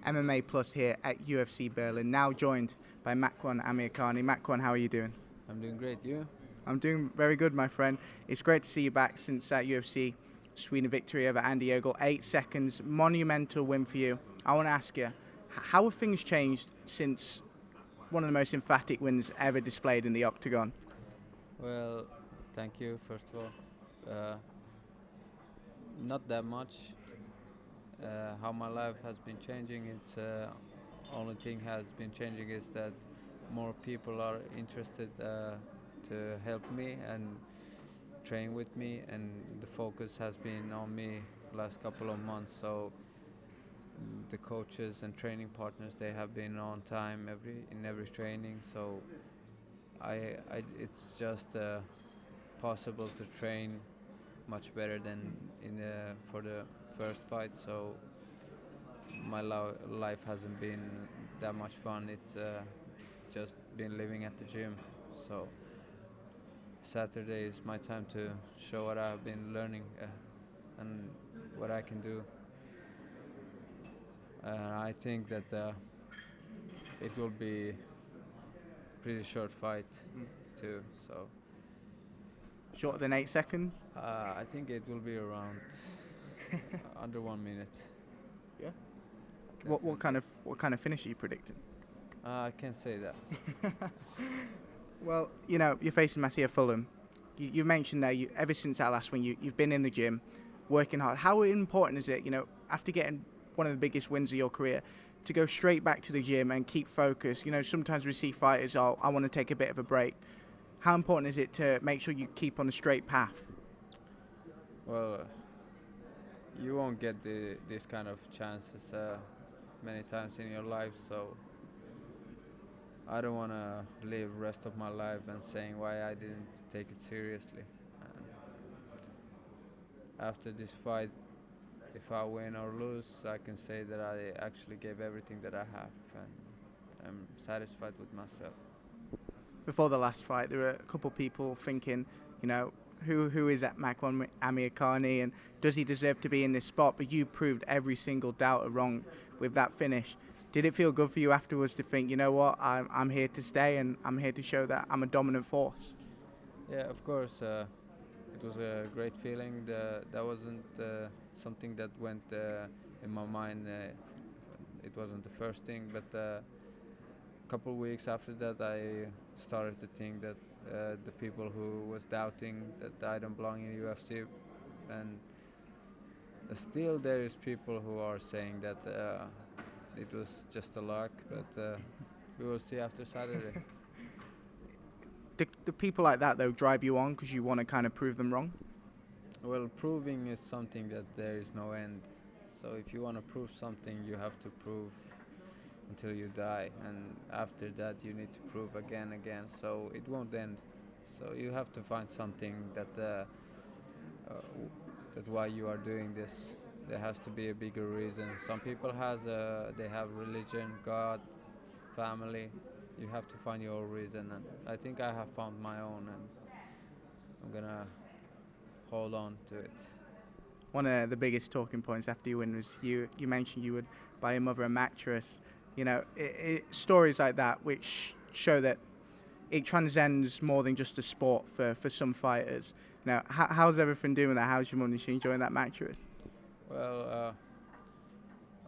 MMA PLUS here at UFC Berlin, now joined by Makwan Amirkhani. Makwan, how are you doing? I'm doing great, you? I'm doing very good, my friend. It's great to see you back since that UFC Sweden victory over Andy Ogle. 8 seconds, monumental win for you. I want to ask you, how have things changed since one of the most emphatic wins ever displayed in the octagon? Well, thank you, first of all. Not that much. How my life has been changing, it's only thing has been changing is that more people are interested to help me and train with me, and the focus has been on me last couple of months. So the coaches and training partners, they have been on time in every training. So it's just possible to train much better than for the first fight. So my life hasn't been that much fun. It's just been living at the gym. So Saturday is my time to show what I've been learning and what I can do. I think that it will be pretty short fight too. So Shorter than 8 seconds? I think it will be around under 1 minute. Yeah. What kind of finish are you predicting? I can't say that. Well, you know, you're facing Masio Fullen. You mentioned there, ever since that last win, you've been in the gym, working hard. How important is it, you know, after getting one of the biggest wins of your career, to go straight back to the gym and keep focused? You know, sometimes we see fighters, oh, I want to take a bit of a break. How important is it to make sure you keep on the straight path? Well, you won't get this kind of chances many times in your life, so I don't want to live the rest of my life and saying why I didn't take it seriously. And after this fight, if I win or lose, I can say that I actually gave everything that I have, and I'm satisfied with myself. Before the last fight, there were a couple of people thinking, you know, who is that Makwan Amirkhani, and does he deserve to be in this spot? But you proved every single doubter wrong with that finish. Did it feel good for you afterwards to think, you know what, I'm here to stay and I'm here to show that I'm a dominant force? Yeah, of course. It was a great feeling. That wasn't something that went in my mind. It wasn't the first thing, but a couple of weeks after that, I started to think that the people who was doubting that I don't belong in UFC, and still there is people who are saying that it was just a luck, but we will see after Saturday. Do people like that, though, drive you on because you want to kind of prove them wrong? Well, proving is something that there is no end. So if you want to prove something, you have to prove until you die, and after that you need to prove again. So it won't end. So you have to find something that why you are doing this. There has to be a bigger reason. Some people they have religion, God, family. You have to find your own reason, and I think I have found my own, and I'm gonna hold on to it. One of the biggest talking points after you win was you mentioned you would buy your mother a mattress. You know, stories like that which show that it transcends more than just a sport for some fighters. Now, how's everything doing that? How's your mum? Is she enjoying that mattress? Well,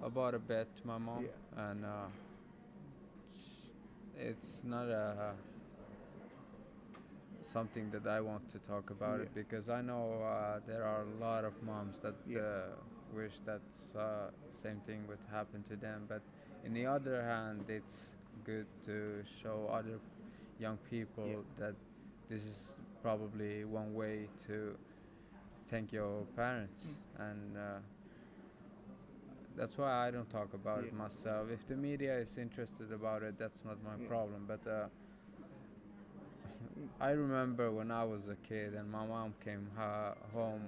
I bought a bed to my mom, Yeah. and it's not something that I want to talk about it, because I know there are a lot of moms that wish that same thing would happen to them. But in the other hand, it's good to show other young people that this is probably one way to thank your parents, and that's why I don't talk about it myself. If the media is interested about it, that's not my problem. But I remember when I was a kid and my mom came home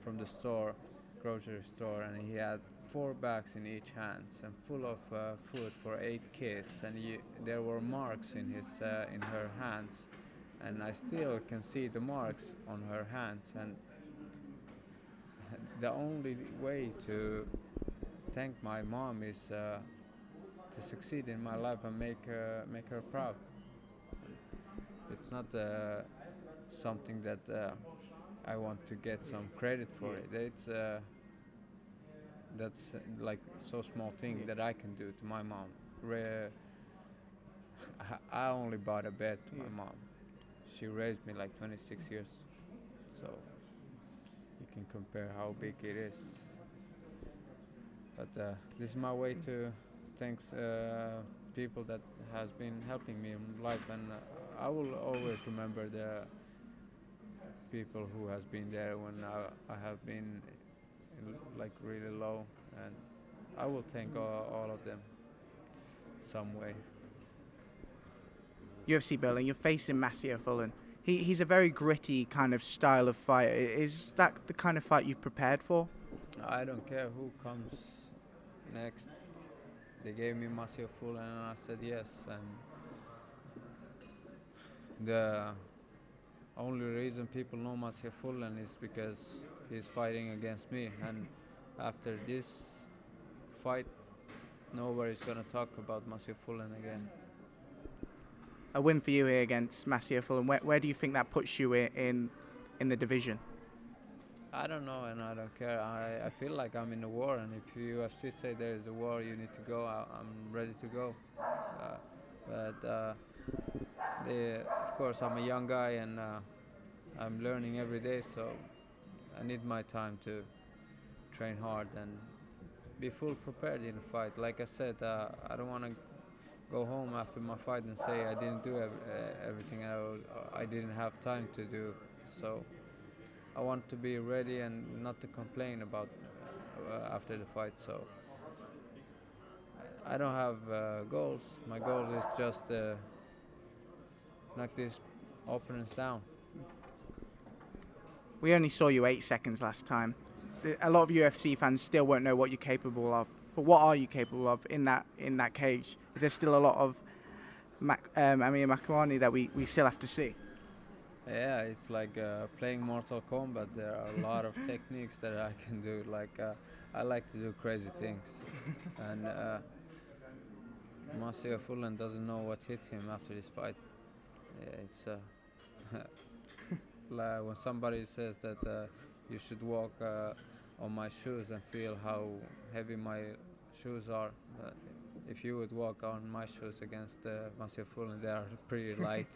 from the grocery store, and he had 4 bags in each hands and full of food for 8 kids, and there were marks in her hands, and I still can see the marks on her hands. And the only way to thank my mom is to succeed in my life and make her proud. It's not something that I want to get some credit for it. It's that's like so small thing that I can do to my mom. I only bought a bed to my mom. She raised me like 26 years, so you can compare how big it is. But this is my way to thanks people that has been helping me in life, and I will always remember the people who has been there when I have been like really low, and I will thank all of them some way. UFC Berlin, you're facing Masio Fullen. He's a very gritty kind of style of fighter. Is that the kind of fight you've prepared for? I don't care who comes next. They gave me Masio Fullen and I said yes, and the only reason people know Masio Fullen is because he's fighting against me, and after this fight nobody's gonna talk about Masio Fullen again. A win for you here against Masio Fullen. Where do you think that puts you in the division? I don't know, and I don't care. I feel like I'm in a war, and if UFC say there is a war, you need to go. I'm ready to go. Of course, I'm a young guy, and I'm learning every day, so I need my time to train hard and be full prepared in a fight. Like I said, I don't want to go home after my fight and say I didn't do everything I didn't have time to do. So I want to be ready and not to complain about after the fight. So I don't have goals. My goal is just knock these opponents down. We only saw you 8 seconds last time. A lot of UFC fans still won't know what you're capable of. But what are you capable of in that cage? Is there still a lot of Makwan that we still have to see? Yeah, it's like playing Mortal Kombat. There are a lot of techniques that I can do. Like I like to do crazy things, and Masio Fullen doesn't know what hit him after this fight. Yeah, it's like when somebody says that you should walk on my shoes and feel how heavy my shoes are. If you would walk on my shoes against Masio Fullen, they are pretty light.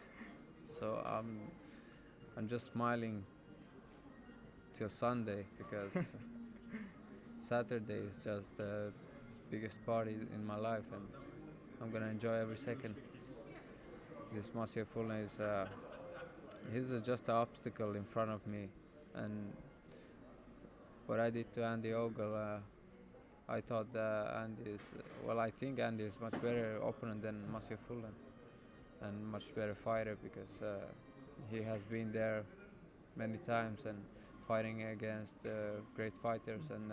So I'm just smiling till Sunday, because Saturday is just the biggest party in my life, and I'm gonna enjoy every second. This Masio Fullen is he's just an obstacle in front of me, and what I did to Andy Ogle, I thought I think Andy is much better opponent than Masio Fullen, and much better fighter, because he has been there many times and fighting against great fighters, and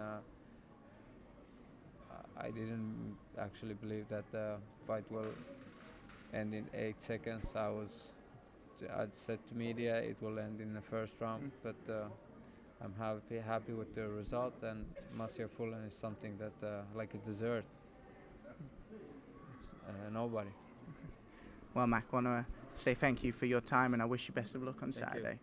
I didn't actually believe that the fight will end in 8 seconds. I'd said to media it will end in the first round, but I'm happy with the result, and Masio Fullen is something that like a dessert. It's nobody. Well, Mac, I want to say thank you for your time, and I wish you best of luck on Saturday.